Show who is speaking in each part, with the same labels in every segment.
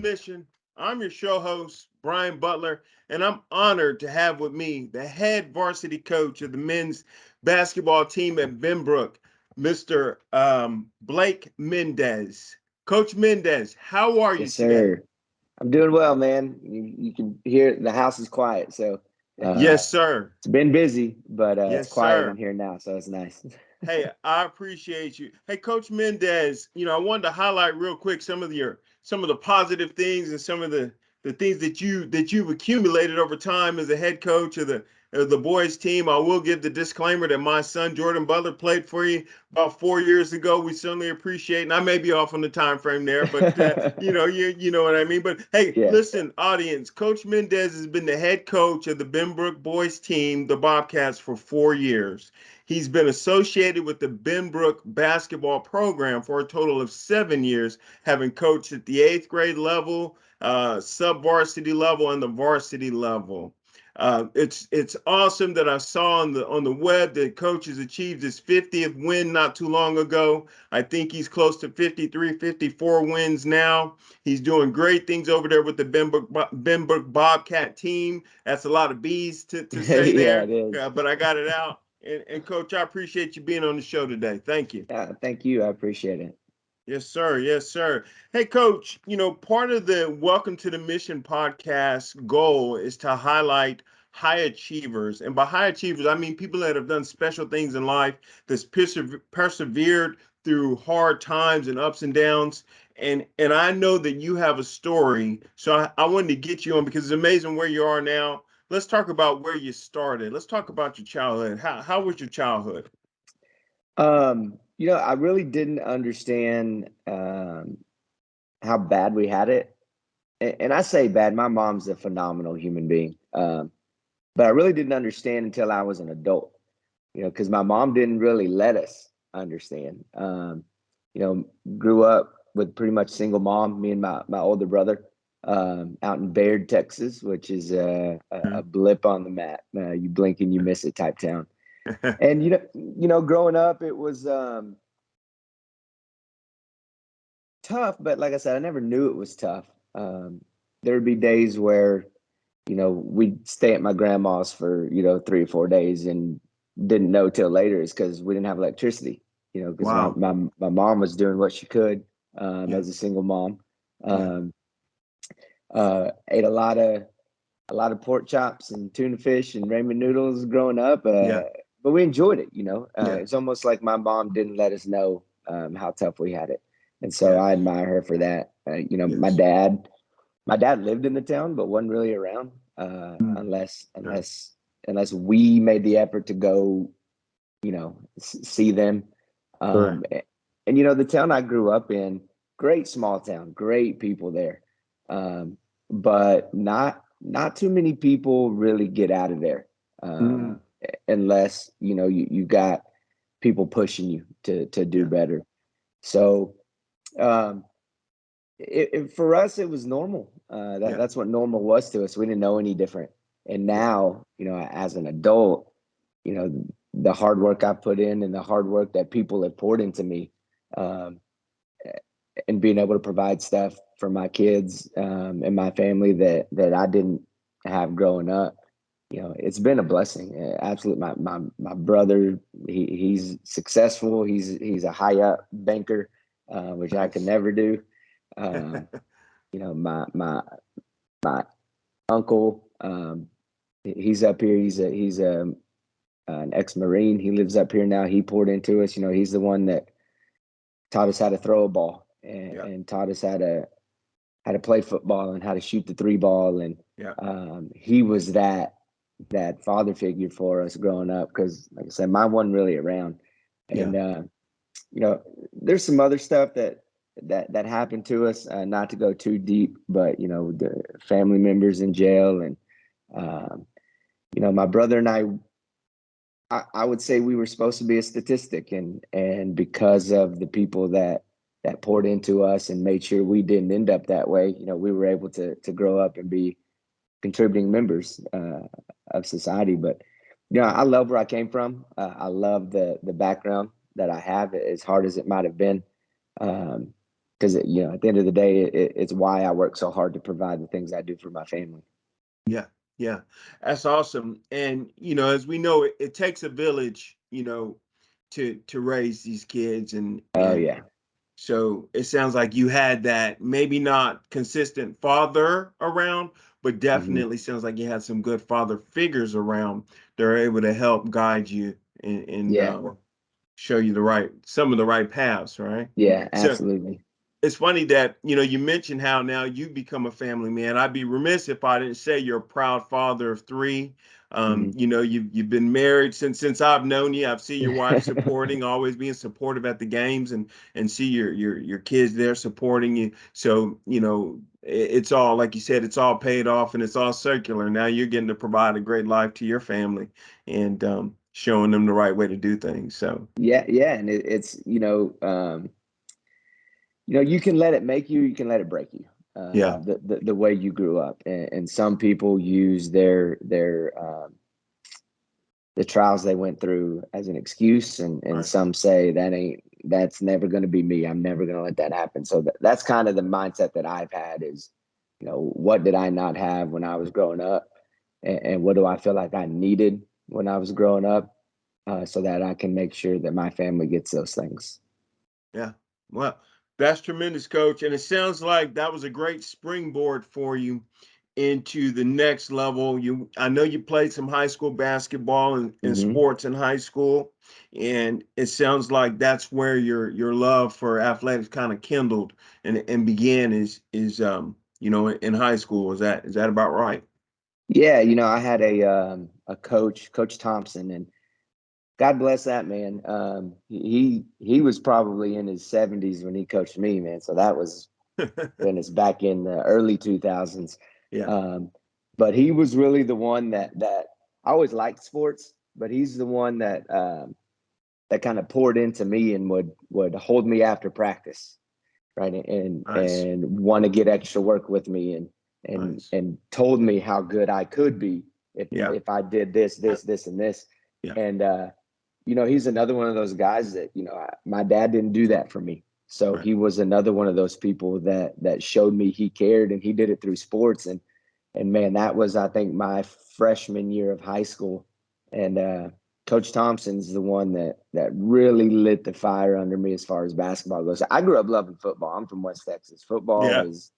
Speaker 1: Mission. I'm your show host, Bryant Butler, and I'm honored to have with me the head varsity coach of the men's basketball team at Benbrook, Mr. Blake Mendez. Coach Mendez, how are you
Speaker 2: Yes,
Speaker 1: today?
Speaker 2: sir. I'm doing well, man. You can hear the house is quiet, so uh,
Speaker 1: Yes, sir.
Speaker 2: it's been busy, but it's
Speaker 1: Yes,
Speaker 2: quiet in
Speaker 1: sir.
Speaker 2: here now, so it's nice.
Speaker 1: Hey, I appreciate you. Hey, Coach Mendez, I wanted to highlight real quick some of the positive things and some of the things that you've accumulated over time as a head coach of the boys team. I will give the disclaimer that my son Jordan Butler played for you about 4 years ago. We certainly appreciate, and I may be off on the time frame there, but you know what I mean. But hey,
Speaker 2: Yeah.
Speaker 1: listen, audience, Coach Mendez has been the head coach of the Benbrook boys team, the Bobcats, for 4 years. He's been associated with the Benbrook basketball program for a total of 7 years, having coached at the eighth grade level, sub-varsity level, and the varsity level. It's awesome that I saw on the web that coach has achieved his 50th win not too long ago. I think he's close to 53, 54 wins now. He's doing great things over there with the Benbrook Bobcat team. That's a lot of B's to say
Speaker 2: Yeah, it
Speaker 1: there,
Speaker 2: is.
Speaker 1: but I got it out. And Coach, I appreciate you being on the show today. Thank you.
Speaker 2: Thank you. I appreciate it.
Speaker 1: Yes, sir. Yes, sir. Hey, Coach, part of the Welcome to the Mission podcast goal is to highlight high achievers. And by high achievers, I mean people that have done special things in life, that's persevered through hard times and ups and downs. And I know that you have a story. So I wanted to get you on because it's amazing where you are now. Let's talk about where you started. Let's talk about your childhood. How was your childhood?
Speaker 2: I really didn't understand how bad we had it. And I say bad, my mom's a phenomenal human being. But I really didn't understand until I was an adult, because my mom didn't really let us understand. You know, Grew up with pretty much single mom, me and my older brother, out in Baird, Texas, which is a blip on the map. You blink and you miss it type town. And growing up, it was tough, but like I said, I never knew it was tough. There would be days where we'd stay at my grandma's for 3 or 4 days and didn't know till later is because we didn't have electricity. Because
Speaker 1: Wow.
Speaker 2: my mom was doing what she could
Speaker 1: Yeah.
Speaker 2: as a single mom.
Speaker 1: Yeah.
Speaker 2: Um, Ate a lot of pork chops and tuna fish and ramen noodles growing up,
Speaker 1: Yeah.
Speaker 2: but we enjoyed it.
Speaker 1: Yeah.
Speaker 2: It's almost like my mom didn't let us know how tough we had it, and so I
Speaker 1: Yes.
Speaker 2: admire her for that.
Speaker 1: Yes.
Speaker 2: My dad lived in the town, but wasn't really around
Speaker 1: Mm.
Speaker 2: unless
Speaker 1: Yeah.
Speaker 2: we made the effort to go, see them.
Speaker 1: Correct.
Speaker 2: And the town I grew up in, great small town, great people there, um, but not too many people really get out of there
Speaker 1: Mm.
Speaker 2: unless you got people pushing you to do
Speaker 1: Yeah.
Speaker 2: better. So um, for us, it was normal.
Speaker 1: Yeah.
Speaker 2: That's what normal was to us. We didn't know any different. And
Speaker 1: Yeah.
Speaker 2: now, as an adult, the hard work I put in and the hard work that people have poured into me, um, and being able to provide stuff for my kids and my family that I didn't have growing up, it's been a blessing. Absolutely, my brother, he's successful. He's a high up banker, which I could
Speaker 1: Nice.
Speaker 2: never do. Um, my uncle, he's up here. He's an ex-marine. He lives up here now. He poured into us. He's the one that taught us how to throw a ball
Speaker 1: Yeah.
Speaker 2: and taught us how to play football and how to shoot the three ball. And
Speaker 1: Yeah.
Speaker 2: he was that father figure for us growing up because, like I said, mine wasn't really around.
Speaker 1: Yeah.
Speaker 2: And you know, there's some other stuff that happened to us. Not to go too deep, but the family members in jail, and um, my brother and I would say we were supposed to be a statistic, and because of the people that poured into us and made sure we didn't end up that way, we were able to grow up and be contributing members of society. But I love where I came from. I love the background that I have, as hard as it might have been. Um, because at the end of the day, it's why I work so hard to provide the things I do for my family.
Speaker 1: Yeah, yeah, that's awesome. And as we know, it takes a village, to raise these kids, and
Speaker 2: Oh yeah.
Speaker 1: so it sounds like you had that, maybe not consistent father around, but
Speaker 2: Hmm.
Speaker 1: definitely sounds like you had some good father figures around that are able to help guide you and
Speaker 2: Yeah.
Speaker 1: show you some of the right paths, right?
Speaker 2: Yeah,
Speaker 1: So
Speaker 2: absolutely.
Speaker 1: it's funny that you mentioned how now you become a family man. I'd be remiss if I didn't say you're a proud father of three.
Speaker 2: Hmm.
Speaker 1: You've been married since I've known you. I've seen your wife supporting, always being supportive at the games, and see your kids there supporting you. So it's all, like you said, it's all paid off and it's all circular. Now you're getting to provide a great life to your family and showing them the right way to do things. So
Speaker 2: Yeah, yeah, and it's you can let it make you, you can let it break you.
Speaker 1: yeah,
Speaker 2: The way you grew up, and some people use their the trials they went through as an excuse, and
Speaker 1: right,
Speaker 2: some say that's never going to be me. I'm never going to let that happen. So that's kind of the mindset that I've had is, what did I not have when I was growing up, and what do I feel like I needed when I was growing up, so that I can make sure that my family gets those things.
Speaker 1: yeah. Well, that's tremendous, coach. And it sounds like that was a great springboard for you into the next level. I know you played some high school basketball and
Speaker 2: Hmm.
Speaker 1: sports in high school, and it sounds like that's where your love for athletics kind of kindled and began is in high school. Is that about right?
Speaker 2: Yeah, I had a Coach Thompson, and God bless that man. He was probably in his 70s when he coached me, man. So that was goodness back in the early 2000s.
Speaker 1: Yeah,
Speaker 2: Um, but he was really the one that I always liked sports, but he's the one that kind of poured into me and would hold me after practice, right?
Speaker 1: nice,
Speaker 2: And want to get extra work with me,
Speaker 1: nice.
Speaker 2: and told me how good I could be if
Speaker 1: Yeah,
Speaker 2: if I did this, and this.
Speaker 1: yeah,
Speaker 2: And he's another one of those guys that my dad didn't do that for me. So
Speaker 1: right.
Speaker 2: he was another one of those people that showed me he cared, and he did it through sports. And man, that was, I think, my freshman year of high school. And Coach Thompson's the one that really lit the fire under me as far as basketball goes. I grew up loving football. I'm from West Texas. Football
Speaker 1: Yeah,
Speaker 2: is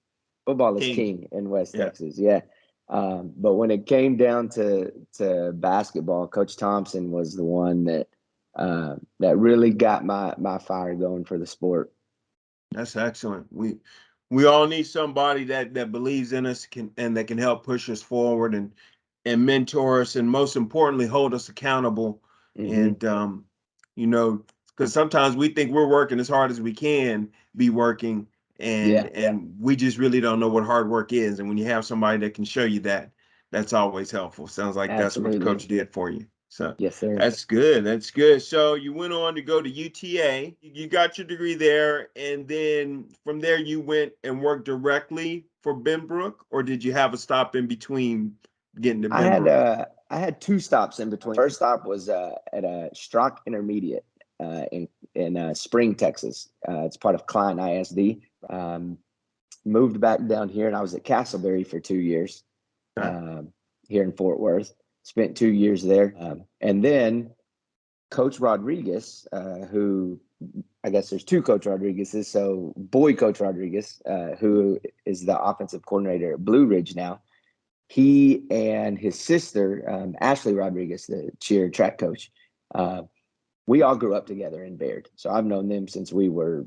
Speaker 2: football is
Speaker 1: King.
Speaker 2: king in West
Speaker 1: Yeah,
Speaker 2: Texas. Yeah. But when it came down to basketball, Coach Thompson was the one that really got my fire going for the sport.
Speaker 1: that's excellent. We all need somebody that believes in us and that can help push us forward and mentor us, and most importantly hold us accountable.
Speaker 2: Hmm.
Speaker 1: And you know because sometimes we think we're working as hard as we can be working, and
Speaker 2: Yeah,
Speaker 1: and we just really don't know what hard work is. And when you have somebody that can show you that, that's always helpful. Sounds like that's what the
Speaker 2: absolutely.
Speaker 1: coach did for you. So
Speaker 2: Yes, sir.
Speaker 1: that's good. That's good. So you went on to go to UTA. You got your degree there, and then from there you went and worked directly for Benbrook, or did you have a stop in between getting to Benbrook?
Speaker 2: I had two stops in between. First stop was at a Strock Intermediate in Spring, Texas. It's part of Klein ISD. Um, Moved back down here, and I was at Castleberry for 2 years,
Speaker 1: Okay.
Speaker 2: here in Fort Worth. Spent 2 years there, and then Coach Rodriguez, who I guess there's two Coach Rodriguez's. So boy Coach Rodriguez, who is the offensive coordinator at Blue Ridge now, he and his sister, Ashley Rodriguez, the cheer track coach, uh, we all grew up together in Baird. So I've known them since we were,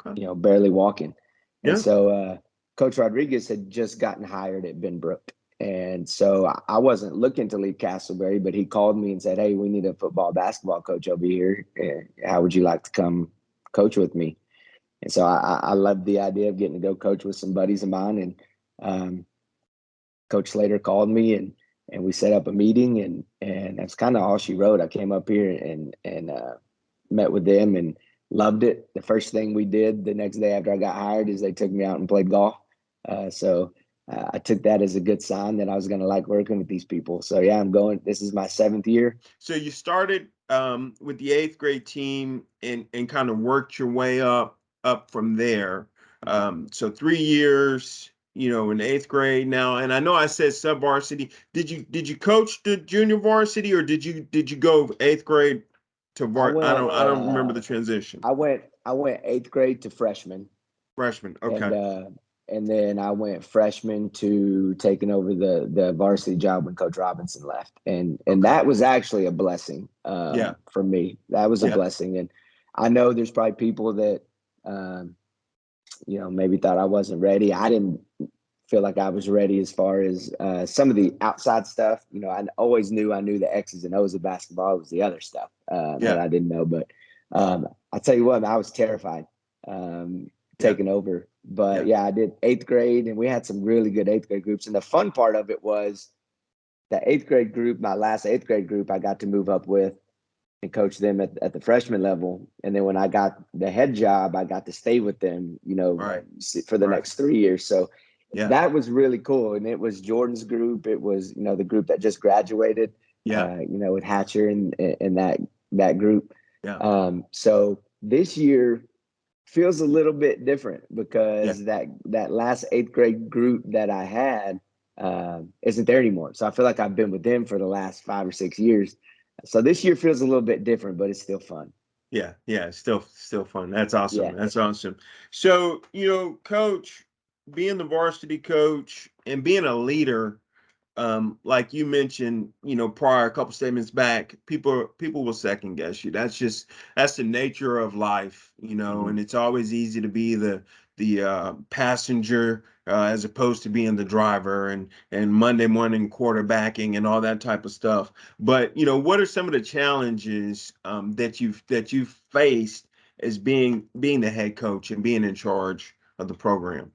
Speaker 1: Okay.
Speaker 2: barely walking. And
Speaker 1: Yeah.
Speaker 2: so Coach Rodriguez had just gotten hired at Benbrook. And so I wasn't looking to leave Castleberry, but he called me and said, "Hey, we need a football basketball coach over here. How would you like to come coach with me?" And so I loved the idea of getting to go coach with some buddies of mine. And Coach Slater called me, and we set up a meeting, and that's kind of all she wrote. I came up here and met with them and loved it. The first thing we did the next day after I got hired is they took me out and played golf. So I took that as a good sign that I was going to like working with these people. So yeah, I'm going. This is my 7th year.
Speaker 1: So you started with the eighth grade team and kind of worked your way up from there. So 3 years, in eighth grade now. And I know I said sub varsity. Did you coach the junior varsity, or did you go eighth grade to
Speaker 2: I
Speaker 1: I don't
Speaker 2: went
Speaker 1: I don't remember the transition.
Speaker 2: I went eighth grade to freshman,
Speaker 1: Freshman.
Speaker 2: and
Speaker 1: Okay.
Speaker 2: then I went freshman to taking over the varsity job when Coach Robinson left, and
Speaker 1: Okay.
Speaker 2: that was actually a blessing
Speaker 1: Yeah.
Speaker 2: for me. That was a
Speaker 1: Yeah.
Speaker 2: blessing, and I know there's probably people that maybe thought I wasn't ready. I didn't feel like I was ready as far as some of the outside stuff. I always knew I knew the X's and O's of basketball. It was the other stuff that
Speaker 1: Yeah.
Speaker 2: I didn't know. But I tell you what, I was terrified
Speaker 1: Yeah.
Speaker 2: taking over. But
Speaker 1: Yeah.
Speaker 2: yeah, I did eighth grade, and we had some really good eighth grade groups. And the fun part of it was the eighth grade group, my last eighth grade group, I got to move up with and coach them at the freshman level. And then when I got the head job, I got to stay with them,
Speaker 1: Right.
Speaker 2: for the
Speaker 1: Right.
Speaker 2: next 3 years. So
Speaker 1: Yeah.
Speaker 2: that was really cool. And it was Jordan's group. It was, the group that just graduated,
Speaker 1: Yeah.
Speaker 2: with Hatcher and that group.
Speaker 1: Yeah.
Speaker 2: So this year feels a little bit different
Speaker 1: Yeah.
Speaker 2: because that last eighth grade group that I had isn't there anymore. So I feel like I've been with them for the last 5 or 6 years. So this year feels a little bit different, but it's still fun.
Speaker 1: Yeah. Yeah. Still fun. That's awesome.
Speaker 2: Yeah.
Speaker 1: That's awesome. So, coach, being the varsity coach and being a leader, like you mentioned, prior, a couple statements back, people will second guess you. That's the nature of life,
Speaker 2: Mm-hmm.
Speaker 1: and it's always easy to be the passenger, as opposed to being the driver, and Monday morning quarterbacking and all that type of stuff. But what are some of the challenges that you've faced as being the head coach and being in charge of the program?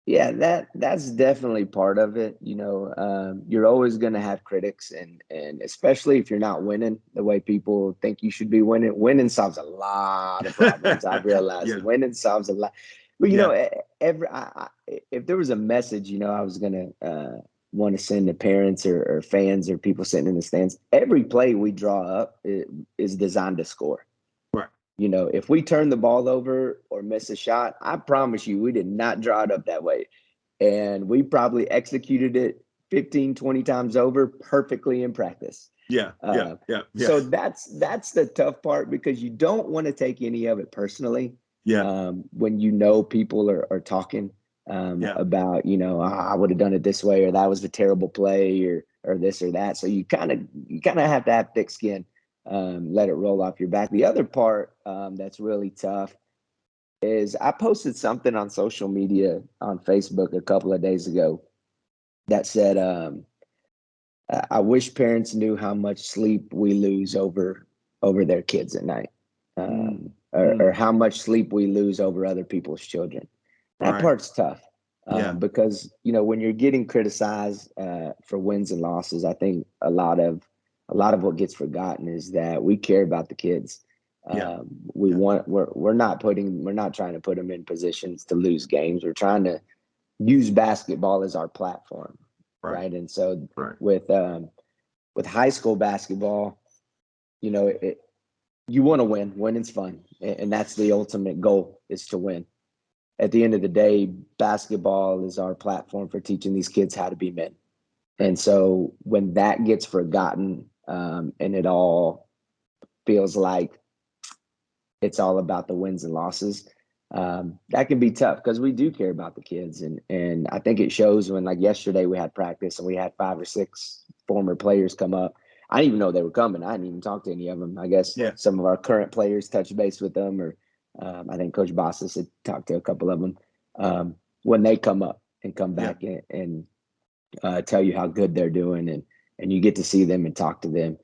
Speaker 2: Yeah, that's definitely part of it. You're always going to have critics, and especially if you're not winning the way people think you should be winning. Winning solves a lot of problems. I've realized
Speaker 1: Yeah.
Speaker 2: winning solves a lot. But
Speaker 1: Yeah.
Speaker 2: if there was a message, I was going to want to send to parents or fans or people sitting in the stands, every play we draw up is designed to score.
Speaker 1: Right.
Speaker 2: If we turn the ball over or miss a shot, I promise you, we did not draw it up that way. And we probably executed it 15, 20 times over perfectly in practice.
Speaker 1: Yeah, yeah,
Speaker 2: Uh,
Speaker 1: yeah, yeah,
Speaker 2: so that's the tough part because you don't want to take any of it personally
Speaker 1: yeah,
Speaker 2: when people are talking
Speaker 1: yeah,
Speaker 2: about, I would have done it this way or that was a terrible play or this or that. So you kind of have to have thick skin, let it roll off your back. The other part that's really tough is I posted something on social media on Facebook a couple of days ago that said, I wish parents knew how much sleep we lose over their kids at night,
Speaker 1: mm,
Speaker 2: or
Speaker 1: mm,
Speaker 2: how much sleep we lose over other people's children. That
Speaker 1: right,
Speaker 2: part's tough
Speaker 1: yeah,
Speaker 2: because when you're getting criticized for wins and losses, I think a lot of what gets forgotten is that we care about the kids.
Speaker 1: yeah,
Speaker 2: We
Speaker 1: yeah,
Speaker 2: want we're not trying to put them in positions to lose games. We're trying to use basketball as our platform,
Speaker 1: right,
Speaker 2: right? And so
Speaker 1: right,
Speaker 2: with high school basketball, you know, you want to win. Winning's fun, and that's the ultimate goal is to win. At the end of the day, basketball is our platform for teaching these kids how to be men. And so when that gets forgotten, and it all feels like it's all about the wins and losses, that can be tough because we do care about the kids. And I think it shows when, like yesterday, we had practice and we had 5 or 6 former players come up. I didn't even know they were coming. I didn't even talk to any of them. I guess
Speaker 1: yeah,
Speaker 2: some of our current players touched base with them, or I think Coach Bossis had talked to a couple of them. When they come up and come
Speaker 1: yeah,
Speaker 2: back and tell you how good they're doing, and you get to see them and talk to them,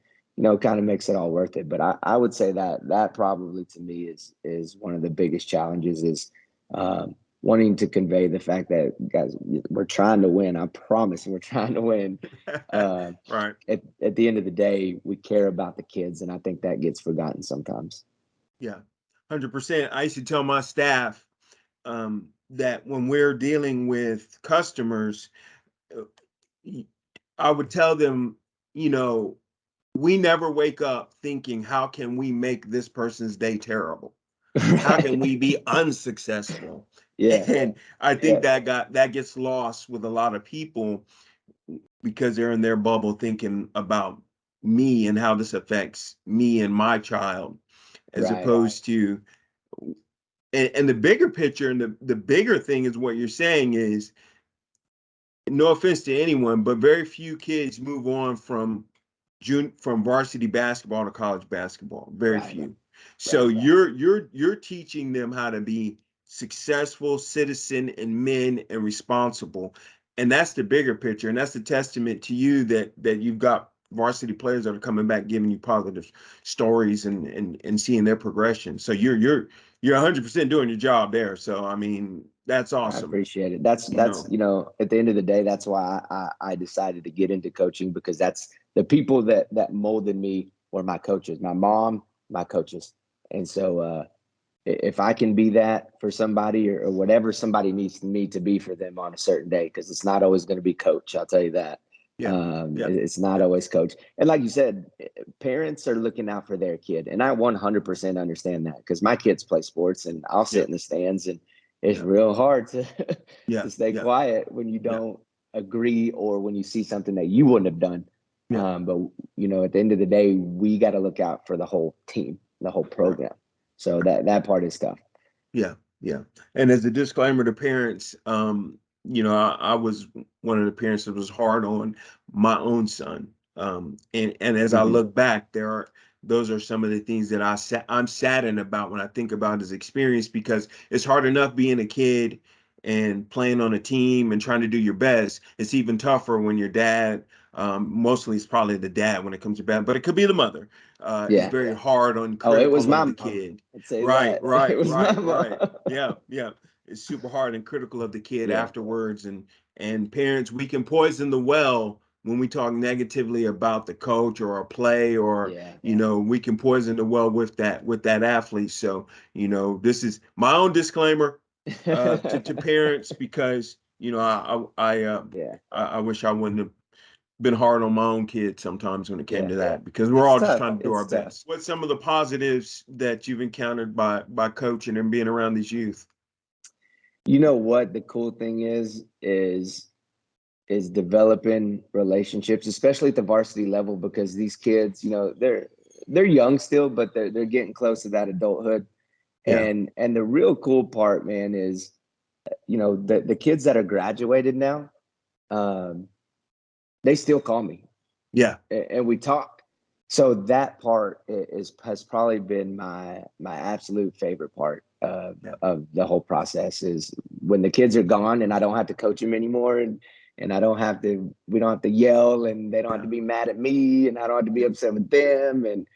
Speaker 2: kind of makes it all worth it. But I would say that probably to me is one of the biggest challenges is wanting to convey the fact that, guys, we're trying to win. I promise we're trying to win. uh,
Speaker 1: right,
Speaker 2: at the end of the day, we care about the kids, and I think that gets forgotten sometimes.
Speaker 1: yeah, 100%. I used to tell my staff, that when we're dealing with customers, uh, I would tell them, you know, we never wake up thinking, how can we make this person's day terrible? How can
Speaker 2: Right.
Speaker 1: we be unsuccessful?
Speaker 2: Yeah.
Speaker 1: And I think
Speaker 2: Yeah.
Speaker 1: that gets lost with a lot of people because they're in their bubble thinking about me and how this affects me and my child, as
Speaker 2: Right.
Speaker 1: opposed to and the bigger picture and the bigger thing is what you're saying is, no offense to anyone, but very few kids move on from varsity basketball to college basketball. Very
Speaker 2: Right.
Speaker 1: few. So
Speaker 2: Right.
Speaker 1: you're teaching them how to be successful citizen and men and responsible. And that's the bigger picture. And that's the testament to you that you've got varsity players that are coming back giving you positive stories and seeing their progression. So you're 100% doing your job there. So I mean, that's
Speaker 2: I
Speaker 1: awesome.
Speaker 2: appreciate it. That's at the end of the day, that's why I decided to get into coaching, because that's the people that molded me were my coaches, my mom, my coaches. And so if I can be that for somebody, or whatever somebody needs me to be for them on a certain day, because it's not always going to be coach. I'll tell you that.
Speaker 1: Yeah. Yeah.
Speaker 2: It's not
Speaker 1: Yeah.
Speaker 2: always coach. And like you said, parents are looking out for their kid. And I 100% understand that, because my kids play sports and I'll sit
Speaker 1: Yeah.
Speaker 2: in the stands, and it's
Speaker 1: Yeah.
Speaker 2: real hard to,
Speaker 1: Yeah.
Speaker 2: to stay
Speaker 1: Yeah.
Speaker 2: quiet when you
Speaker 1: Yeah.
Speaker 2: don't agree, or when you see something that you wouldn't have done.
Speaker 1: Yeah.
Speaker 2: But, at the end of the day, we got to look out for the whole team, the whole
Speaker 1: Right.
Speaker 2: program. So that part is tough.
Speaker 1: Yeah, yeah. And as a disclaimer to parents, I was one of the parents that was hard on my own son. And as I
Speaker 2: Hmm.
Speaker 1: look back, those are some of the things that I'm saddened about when I think about his experience, because it's hard enough being a kid and playing on a team and trying to do your best. It's even tougher when your dad, mostly it's probably the dad when it comes to bad, but it could be the mother, is
Speaker 2: Yeah.
Speaker 1: very hard on
Speaker 2: Oh, it was
Speaker 1: critical
Speaker 2: my
Speaker 1: of the
Speaker 2: mom.
Speaker 1: kid.
Speaker 2: I'd say
Speaker 1: Right,
Speaker 2: that. It
Speaker 1: right,
Speaker 2: was my
Speaker 1: right,
Speaker 2: mom.
Speaker 1: right. Yeah, yeah. It's super hard and critical of the kid
Speaker 2: Yeah.
Speaker 1: afterwards. And parents, we can poison the well when we talk negatively about the coach or a play, or
Speaker 2: Yeah.
Speaker 1: we can poison the well with that athlete. So, this is my own disclaimer to parents, because
Speaker 2: Yeah.
Speaker 1: I wish I wouldn't have been hard on my own kids sometimes when it came
Speaker 2: Yeah.
Speaker 1: to that, because we're
Speaker 2: It's
Speaker 1: all just
Speaker 2: tough.
Speaker 1: trying to do our
Speaker 2: It's tough.
Speaker 1: best. What's some of the positives that you've encountered by coaching and being around these youth?
Speaker 2: You know what the cool thing is developing relationships, especially at the varsity level, because these kids, they're young still, but they're getting close to that adulthood.
Speaker 1: Yeah,
Speaker 2: And the real cool part, man, is the kids that are graduated now, um, they still call me,
Speaker 1: yeah,
Speaker 2: and we talk. So that part has probably been my absolute favorite part
Speaker 1: yeah,
Speaker 2: of the whole process, is when the kids are gone and I don't have to coach them anymore, and we don't have to yell, and they don't have
Speaker 1: yeah,
Speaker 2: to be mad at me, and I don't have to be
Speaker 1: yeah,
Speaker 2: upset with them. And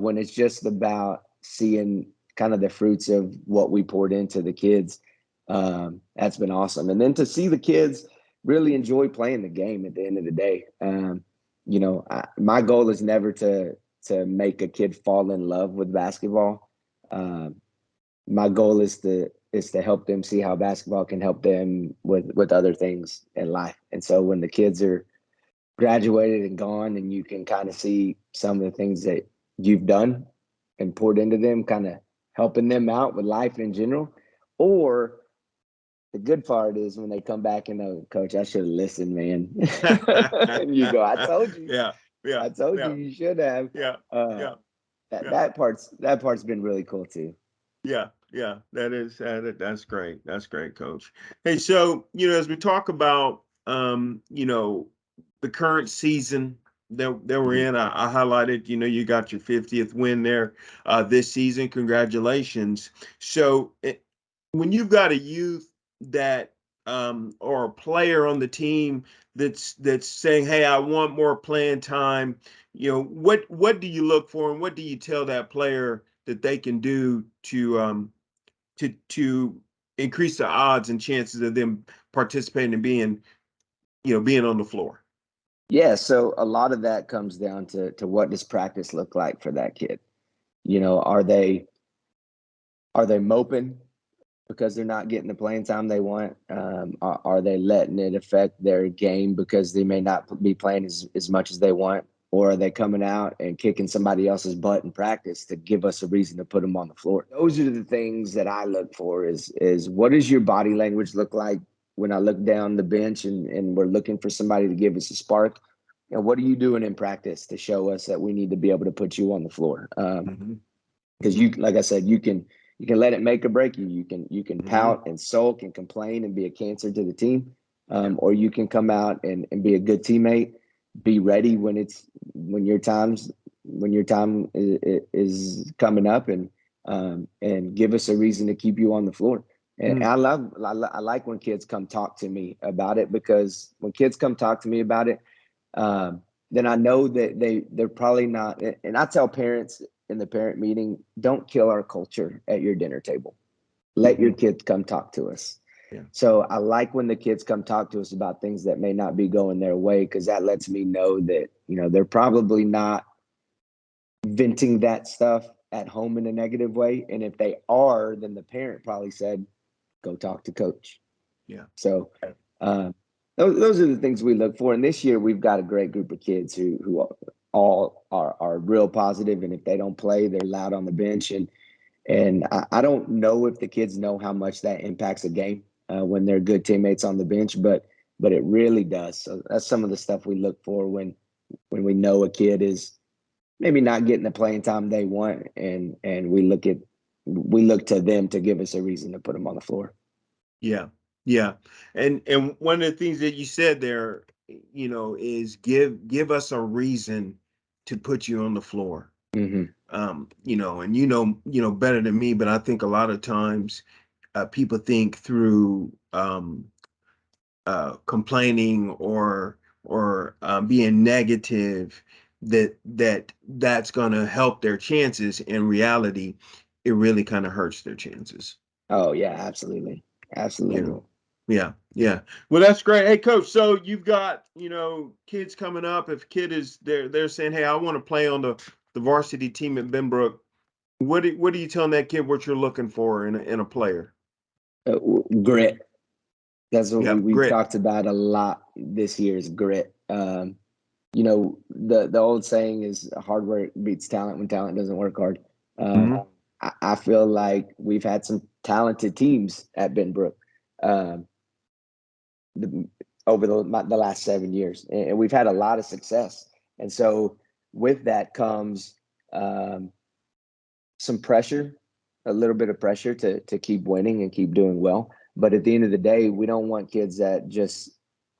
Speaker 2: when it's just about seeing kind of the fruits of what we poured into the kids, that's been awesome. And then to see the kids really enjoy playing the game at the end of the day. My goal is never to make a kid fall in love with basketball. Um, my goal is to help them see how basketball can help them with other things in life. And so when the kids are graduated and gone, and you can kind of see some of the things that you've done and poured into them, kind of helping them out with life in general, or the good part is when they come back and go, Coach, I should have listened, man. And you go, I told you,
Speaker 1: yeah, yeah,
Speaker 2: I told you,
Speaker 1: yeah,
Speaker 2: you should have.
Speaker 1: yeah,
Speaker 2: Uh,
Speaker 1: yeah,
Speaker 2: that
Speaker 1: yeah.
Speaker 2: that part's been really cool too.
Speaker 1: Yeah, yeah, that's great. That's great, Coach. Hey, so as we talk about the current season that we're
Speaker 2: Mhm.
Speaker 1: in, I highlighted, you got your 50th win there this season. Congratulations. So when you've got a youth that or a player on the team that's saying, "Hey, I want more playing time," what do you look for, and what do you tell that player that they can do to increase the odds and chances of them participating and being on the floor?
Speaker 2: Yeah, so a lot of that comes down to what does practice look like for that kid? Are they moping because they're not getting the playing time they want? Are they letting it affect their game because they may not be playing as much as they want? or are they coming out and kicking somebody else's butt in practice to give us a reason to put them on the floor? Those are the things that I look for is what does your body language look like when I look down the bench and we're looking for somebody to give us a spark? And what are you doing in practice to show us that we need to be able to put you on the floor? Because you, like I said, you can let it make or break you. You can pout and sulk and complain and be a cancer to the team, or you can come out and be a good teammate, be ready when your time is coming up, and give us a reason to keep you on the floor. And I like when kids come talk to me about it, because when kids come talk to me about it, then I know that they're probably not. And I tell parents in the parent meeting, don't kill our culture at your dinner table. Let your kids come talk to us.
Speaker 1: Yeah.
Speaker 2: So I like when the kids come talk to us about things that may not be going their way, because that lets me know that, they're probably not venting that stuff at home in a negative way. And if they are, then the parent probably said, go talk to coach.
Speaker 1: Yeah.
Speaker 2: So those are the things we look for. And this year we've got a great group of kids who all are real positive. And if they don't play, they're loud on the bench. And I don't know if the kids know how much that impacts a game when they're good teammates on the bench, but it really does. So that's some of the stuff we look for when we know a kid is maybe not getting the playing time they want, and we look to them to give us a reason to put them on the floor.
Speaker 1: Yeah. Yeah. And one of the things that you said there, is give us a reason to put you on the floor.
Speaker 2: Mm-hmm.
Speaker 1: And better than me, but I think a lot of times people think through complaining or being negative that's going to help their chances. In reality, it really kind of hurts their chances.
Speaker 2: Oh yeah, absolutely.
Speaker 1: Yeah. Yeah. Well, that's great. Hey, coach, so you've got, kids coming up. If a kid is they're saying, hey, I want to play on the varsity team at Benbrook, what are you telling that kid what you're looking for in a player?
Speaker 2: Grit. That's what we've
Speaker 1: Grit.
Speaker 2: talked about a lot this year, is grit. The old saying is hard work beats talent when talent doesn't work hard. I feel like we've had some talented teams at Benbrook over the last 7 years, and we've had a lot of success. And so with that comes some pressure, a little bit of pressure to keep winning and keep doing well. But at the end of the day, we don't want kids that just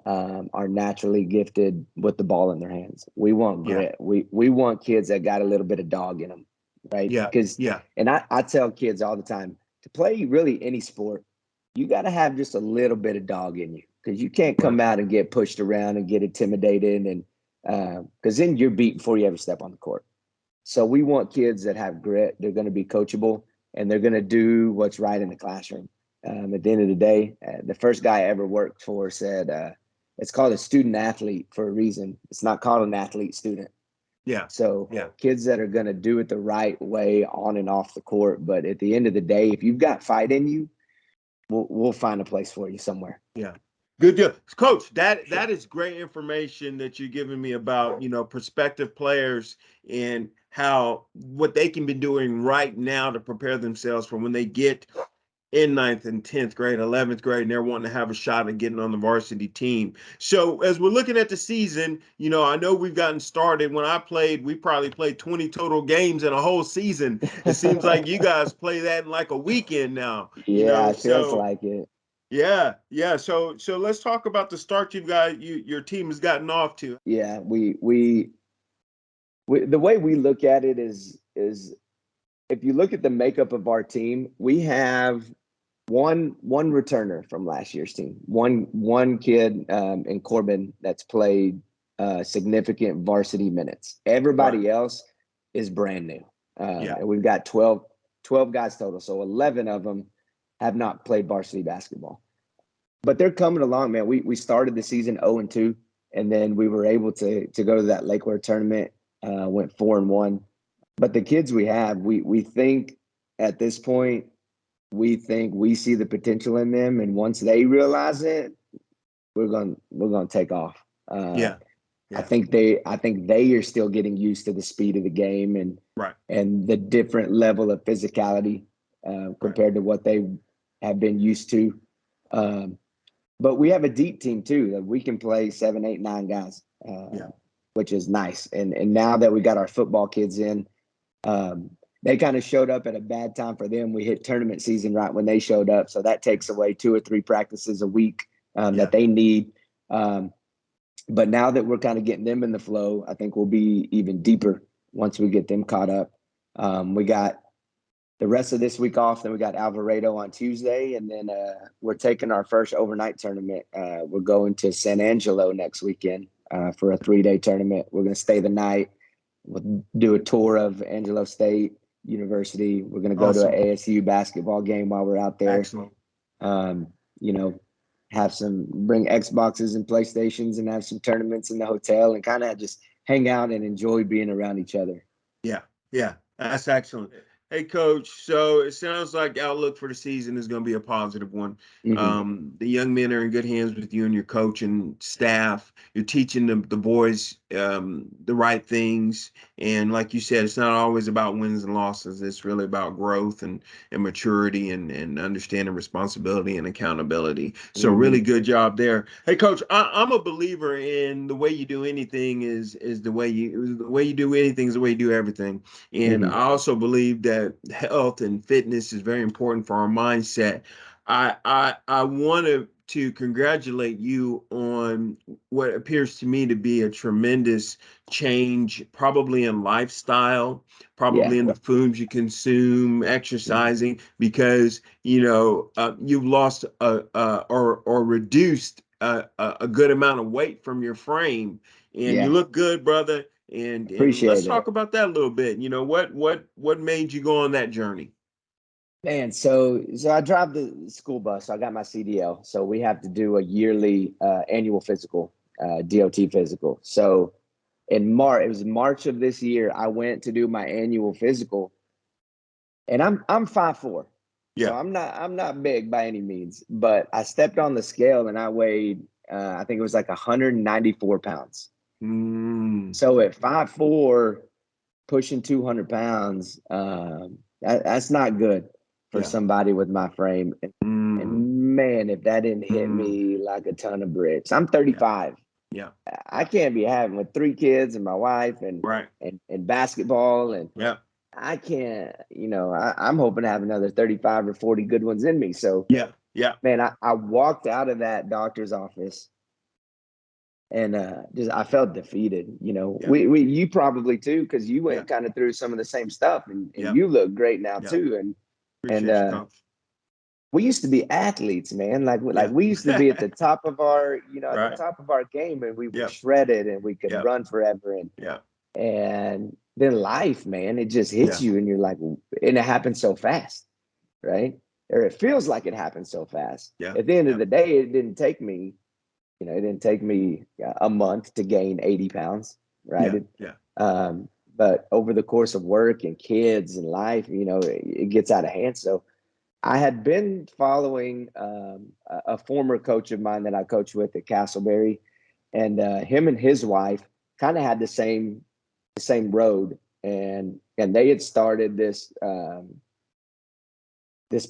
Speaker 2: are naturally gifted with the ball in their hands. We want grit. We want kids that got a little bit of dog in them, right? And I tell kids all the time, to play really any sport, you got to have just a little bit of dog in you, because you can't come out and get pushed around and get intimidated, and because then you're beat before you ever step on the court. So we want kids that have grit. They're going to be coachable, and they're going to do what's right in the classroom. At the end of the day, the first guy I ever worked for said, it's called a student athlete for a reason. It's not called an athlete student.
Speaker 1: Yeah.
Speaker 2: So kids that are going to do it the right way on and off the court. But at the end of the day, if you've got fight in you, we'll find a place for you somewhere.
Speaker 1: Yeah. Good deal. Coach, that is great information that you're giving me about, prospective players and what they can be doing right now to prepare themselves for when they get in 9th and 10th grade, 11th grade, and they're wanting to have a shot at getting on the varsity team. So as we're looking at the season, I know we've gotten started. When I played, we probably played 20 total games in a whole season. It seems like you guys play that in like a weekend now.
Speaker 2: Yeah, it feels like it.
Speaker 1: Yeah. So let's talk about the start your team has gotten off to.
Speaker 2: Yeah, we the way we look at it is if you look at the makeup of our team, we have one returner from last year's team, one kid in Corbin that's played significant varsity minutes. Everybody else is brand new. And we've got 12 guys total, so 11 of them have not played varsity basketball. But they're coming along, man. We started the season 0-2, and then we were able to go to that Lakeware tournament, went 4-1. But the kids we have, we think at this point, we think we see the potential in them, and once they realize it, we're going to take off.
Speaker 1: Yeah.
Speaker 2: I think they are still getting used to the speed of the game
Speaker 1: Right.
Speaker 2: and the different level of physicality
Speaker 1: Right.
Speaker 2: compared to what they have been used to. Um, but we have a deep team too that we can play 7, 8, 9 guys,
Speaker 1: Yeah.
Speaker 2: which is nice. And now that we got our football kids in, um, they kind of showed up at a bad time for them. We hit tournament season right when they showed up, so that takes away 2 or 3 practices a week
Speaker 1: Yeah.
Speaker 2: that they need. But now that we're kind of getting them in the flow, I think we'll be even deeper once we get them caught up. We got the rest of this week off. Then we got Alvarado on Tuesday, and then we're taking our first overnight tournament. We're going to San Angelo next weekend for a 3-day tournament. We're going to stay the night. We'll do a tour of Angelo State University. We're going to go to an
Speaker 1: Awesome.
Speaker 2: ASU basketball game while we're out there.
Speaker 1: Excellent.
Speaker 2: You know, bring Xboxes and PlayStations and have some tournaments in the hotel and kind of just hang out and enjoy being around each other.
Speaker 1: Yeah. Yeah. That's excellent. Hey, Coach. So it sounds like outlook for the season is going to be a positive one.
Speaker 2: Mm-hmm.
Speaker 1: The young men are in good hands with you and your coach and staff. You're teaching the boys the right things. And like you said, it's not always about wins and losses. It's really about growth and maturity and understanding responsibility and accountability. So
Speaker 2: Mm-hmm.
Speaker 1: really good job there. Hey, Coach, I'm a believer in the way you do anything is the way you do anything is the way you do everything. And
Speaker 2: Mm-hmm.
Speaker 1: I also believe that health and fitness is very important for our mindset. I wanted to congratulate you on what appears to me to be a tremendous change, probably in lifestyle,
Speaker 2: Yeah.
Speaker 1: probably in the foods you consume,
Speaker 2: Mm-hmm.
Speaker 1: exercising, because you've lost or reduced a good amount of weight from your frame, and you
Speaker 2: Yeah.
Speaker 1: look good, brother. And let's
Speaker 2: Appreciate it.
Speaker 1: talk about that a little bit. What made you go on that journey?
Speaker 2: Man, so I drive the school bus. So I got my CDL. So we have to do a yearly annual physical, DOT physical. So it was March of this year, I went to do my annual physical, and I'm 5'4". So
Speaker 1: Yeah.
Speaker 2: I'm not big by any means, but I stepped on the scale and I weighed I think it was like 194 pounds.
Speaker 1: Mm,
Speaker 2: So at 5'4", pushing 200 pounds, that's not good for
Speaker 1: yeah.
Speaker 2: somebody with my frame.
Speaker 1: Mm,
Speaker 2: And man, if that didn't hit
Speaker 1: mm,
Speaker 2: me like a ton of bricks. I'm
Speaker 1: yeah.
Speaker 2: 35.
Speaker 1: Yeah.
Speaker 2: I
Speaker 1: Yeah.
Speaker 2: can't be having with 3 kids and my wife
Speaker 1: Right.
Speaker 2: and basketball, and
Speaker 1: Yeah.
Speaker 2: I can't, I'm hoping to have another 35 or 40 good ones in me. So
Speaker 1: Yeah. Yeah.
Speaker 2: man, I walked out of that doctor's office and just I felt defeated.
Speaker 1: Yeah.
Speaker 2: We you probably too, because you
Speaker 1: Yeah.
Speaker 2: went kind of through some of the same stuff, and
Speaker 1: Yeah.
Speaker 2: you look great now
Speaker 1: Yeah.
Speaker 2: too. And
Speaker 1: Appreciate you, Coach.
Speaker 2: we used to be athletes, man. Like
Speaker 1: Yeah.
Speaker 2: we used to be at the top of our, at the
Speaker 1: Right.
Speaker 2: top of our game, and we were
Speaker 1: Yeah.
Speaker 2: shredded and we could
Speaker 1: Yeah.
Speaker 2: run forever.
Speaker 1: Yeah.
Speaker 2: And then life, man, it just hits
Speaker 1: Yeah.
Speaker 2: you, and you're like, and it happens so fast, right? Or it feels like it happens so fast.
Speaker 1: Yeah.
Speaker 2: At the end of
Speaker 1: Yeah.
Speaker 2: the day, it didn't take me a month to gain 80 pounds, right?
Speaker 1: Yeah. Yeah.
Speaker 2: But over the course of work and kids and life, it gets out of hand. So I had been following a former coach of mine that I coached with at Castleberry, and him and his wife kind of had the same road, and they had started this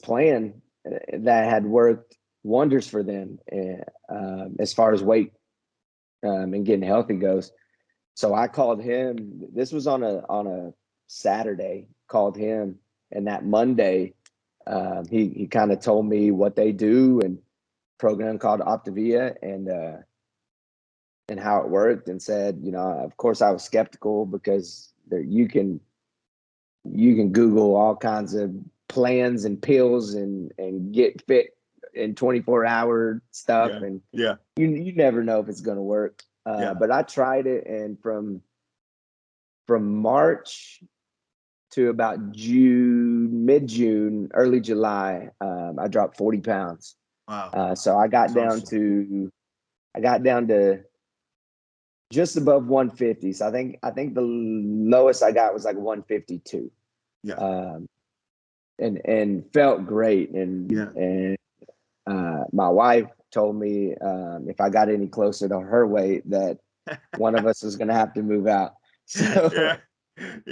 Speaker 2: plan that had worked wonders for them as far as weight and getting healthy goes. So I called him. This was on a Saturday. Called him, and that Monday, he kind of told me what they do and program called Optavia and how it worked, and said, of course I was skeptical because you can Google all kinds of plans and pills and get fit in 24-hour stuff,
Speaker 1: Yeah.
Speaker 2: and
Speaker 1: Yeah.
Speaker 2: you never know if it's going to work.
Speaker 1: Yeah.
Speaker 2: But I tried it, and from March to about June, mid-June, early July, I dropped 40 pounds.
Speaker 1: Wow.
Speaker 2: So I got
Speaker 1: That's
Speaker 2: down
Speaker 1: awesome.
Speaker 2: to just above 150. So I think the lowest I got was like 152.
Speaker 1: Yeah.
Speaker 2: Um, and felt great. And
Speaker 1: Yeah.
Speaker 2: my wife told me if I got any closer to her weight that one of us is going to have to move out.
Speaker 1: Yeah,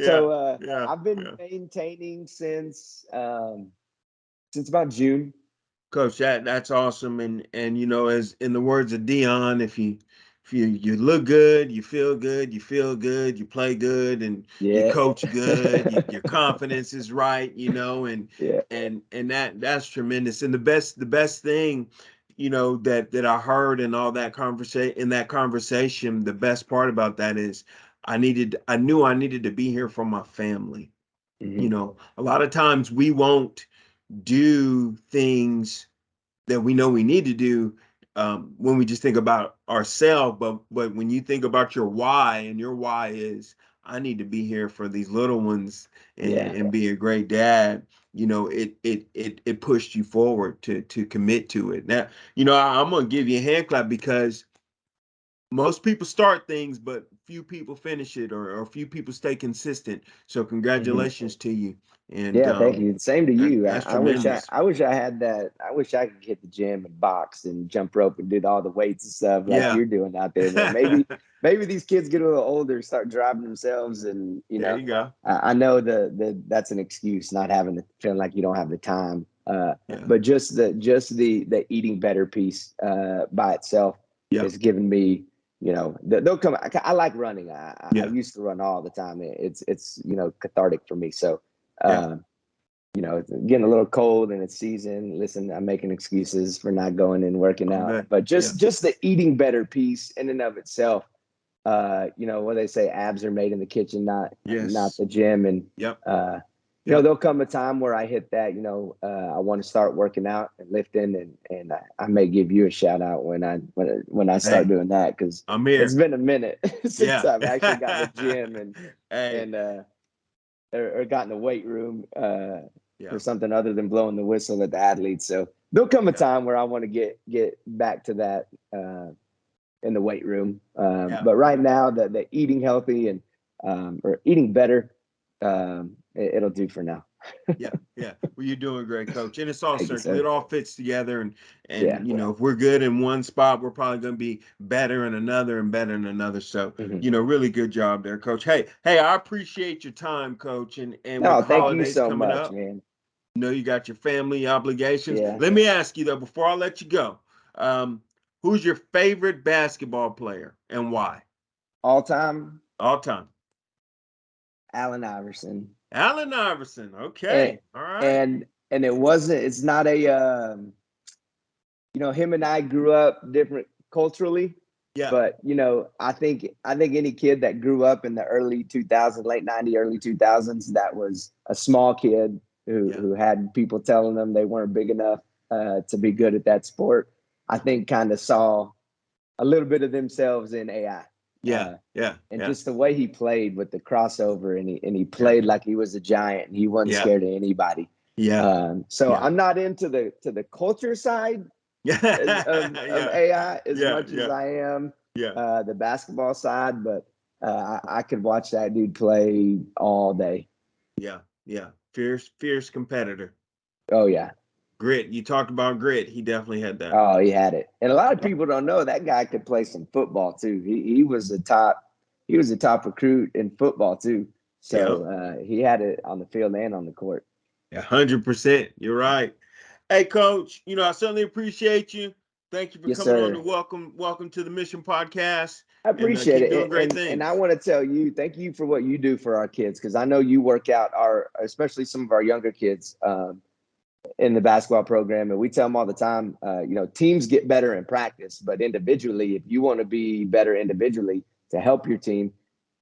Speaker 2: So,
Speaker 1: yeah, yeah,
Speaker 2: I've been
Speaker 1: yeah.
Speaker 2: maintaining since about June.
Speaker 1: Coach, that's awesome. And as in the words of Dion, if you look good, you feel good, you play good, and you
Speaker 2: Yeah.
Speaker 1: coach good, your confidence is right,
Speaker 2: Yeah.
Speaker 1: and that's tremendous. And the best thing, that I heard in all that conversation, the best part about that is I knew I needed to be here for my family.
Speaker 2: Hmm.
Speaker 1: A lot of times we won't do things that we know we need to do when we just think about ourselves. But when you think about your why, and your why is I need to be here for these little ones
Speaker 2: Yeah.
Speaker 1: and be a great dad. It pushed you forward to commit to it. Now, I'm gonna give you a hand clap because most people start things, but few people finish it, or few people stay consistent. So
Speaker 2: Hmm.
Speaker 1: congratulations to you, and
Speaker 2: Yeah, thank you. Same to
Speaker 1: that,
Speaker 2: you.
Speaker 1: that's tremendous.
Speaker 2: I wish I had that. I wish I could hit the gym and box and jump rope and do all the weights and stuff like
Speaker 1: Yeah.
Speaker 2: you're doing out there, man. Maybe these kids get a little older, start driving themselves, and
Speaker 1: There you go.
Speaker 2: I know the that's an excuse, not having the feeling like you don't have the time.
Speaker 1: Yeah.
Speaker 2: But just the eating better piece by itself
Speaker 1: Yep.
Speaker 2: is giving me. They'll come. I like running. I
Speaker 1: Yeah.
Speaker 2: used to run all the time. It's cathartic for me. So
Speaker 1: Yeah.
Speaker 2: uh, it's getting a little cold and it's season. Listen, I'm making excuses for not going and working
Speaker 1: All
Speaker 2: out,
Speaker 1: good.
Speaker 2: but
Speaker 1: Yeah.
Speaker 2: just the eating better piece in and of itself. What they say, abs are made in the kitchen, not
Speaker 1: Yes.
Speaker 2: the gym. And
Speaker 1: Yep.
Speaker 2: uh,
Speaker 1: Yep.
Speaker 2: there'll come a time where I hit that. I want to start working out and lifting, and I may give you a shout out when I start
Speaker 1: Hey,
Speaker 2: doing that because
Speaker 1: I'm
Speaker 2: it's
Speaker 1: here.
Speaker 2: been a minute since
Speaker 1: Yeah.
Speaker 2: I've actually gotten the gym and
Speaker 1: Hey.
Speaker 2: and or got in the weight room for
Speaker 1: Yeah.
Speaker 2: something other than blowing the whistle at the athletes. So there'll come a
Speaker 1: Yeah.
Speaker 2: time where I want to get back to that in the weight room.
Speaker 1: Yeah.
Speaker 2: But right now, the eating healthy and or eating better, it'll do for now.
Speaker 1: Yeah, yeah. Well, you're doing great, coach. And it's all
Speaker 2: Thank you,
Speaker 1: circular. It
Speaker 2: sir.
Speaker 1: all fits together. And
Speaker 2: Yeah.
Speaker 1: if we're good in one spot, we're probably going to be better in another and better in another. So,
Speaker 2: Hmm.
Speaker 1: really good job there, coach. Hey, I appreciate your time, coach. And with
Speaker 2: No,
Speaker 1: the
Speaker 2: thank you
Speaker 1: holidays
Speaker 2: so
Speaker 1: coming
Speaker 2: much,
Speaker 1: up,
Speaker 2: man.
Speaker 1: you got your family obligations.
Speaker 2: Yeah.
Speaker 1: Let me ask you though, before I let you go, um, who's your favorite basketball player and why?
Speaker 2: All time,
Speaker 1: All time.
Speaker 2: Allen Iverson.
Speaker 1: Allen Iverson.
Speaker 2: And
Speaker 1: Okay. All right.
Speaker 2: and it's not a him and I grew up different culturally,
Speaker 1: Yeah.
Speaker 2: but I think any kid that grew up in the early 2000s, late 90s, early 2000s, that was a small kid who
Speaker 1: Yeah.
Speaker 2: who had people telling them they weren't big enough to be good at that sport. I think kind of saw a little bit of themselves in AI.
Speaker 1: Yeah.
Speaker 2: Uh,
Speaker 1: Yeah.
Speaker 2: and
Speaker 1: Yeah.
Speaker 2: just the way he played with the crossover, and he
Speaker 1: Yeah.
Speaker 2: played like he was a giant, and he wasn't
Speaker 1: Yeah.
Speaker 2: scared of anybody.
Speaker 1: Yeah.
Speaker 2: So
Speaker 1: Yeah.
Speaker 2: I'm not into the culture side of
Speaker 1: Yeah.
Speaker 2: AI as
Speaker 1: Yeah.
Speaker 2: much as
Speaker 1: Yeah.
Speaker 2: I am
Speaker 1: Yeah.
Speaker 2: the basketball side, but I could watch that dude play all day.
Speaker 1: Yeah. Yeah. Fierce competitor.
Speaker 2: Oh yeah,
Speaker 1: Grit. You talked about grit. He definitely had that.
Speaker 2: oh he had it, and a lot of
Speaker 1: Yeah.
Speaker 2: people don't know that guy could play some football too. He was a top recruit in football too.
Speaker 1: Yep.
Speaker 2: So he had it on the field and on the court.
Speaker 1: 100%. You're right. Hey, coach, I certainly appreciate you. Thank you for
Speaker 2: Yes,
Speaker 1: coming on to
Speaker 2: sir.
Speaker 1: welcome to the Mission Podcast,
Speaker 2: I
Speaker 1: and
Speaker 2: appreciate
Speaker 1: keep doing
Speaker 2: it,
Speaker 1: great
Speaker 2: and I
Speaker 1: things.
Speaker 2: want to tell you, thank you for what you do for our kids because I know you work out especially some of our younger kids. In the basketball program, and we tell them all the time, teams get better in practice, but individually, if you want to be better individually to help your team,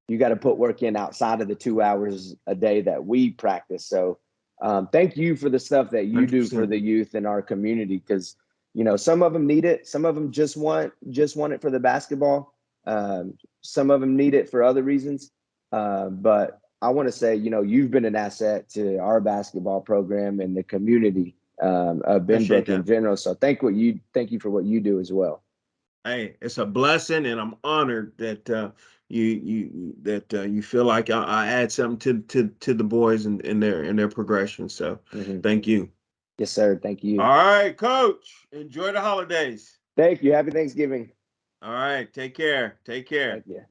Speaker 2: you got to put work in outside of the 2 hours a day that we practice. So, thank you for the stuff that you do for
Speaker 1: 100%.
Speaker 2: the youth in our community because some of them need it, some of them just want it for the basketball, some of them need it for other reasons, but I want to say, you've been an asset to our basketball program and the community of
Speaker 1: Appreciate
Speaker 2: Benbrook in
Speaker 1: that.
Speaker 2: general. So thank you for what you do as well.
Speaker 1: Hey, it's a blessing, and I'm honored that you feel like I add something to the boys in their progression. So,
Speaker 2: Hmm.
Speaker 1: thank you.
Speaker 2: Yes, sir. Thank
Speaker 1: All
Speaker 2: you.
Speaker 1: right, coach. Enjoy the holidays.
Speaker 2: Thank you. Happy Thanksgiving.
Speaker 1: All right. Take care. Take care.
Speaker 2: Thank you.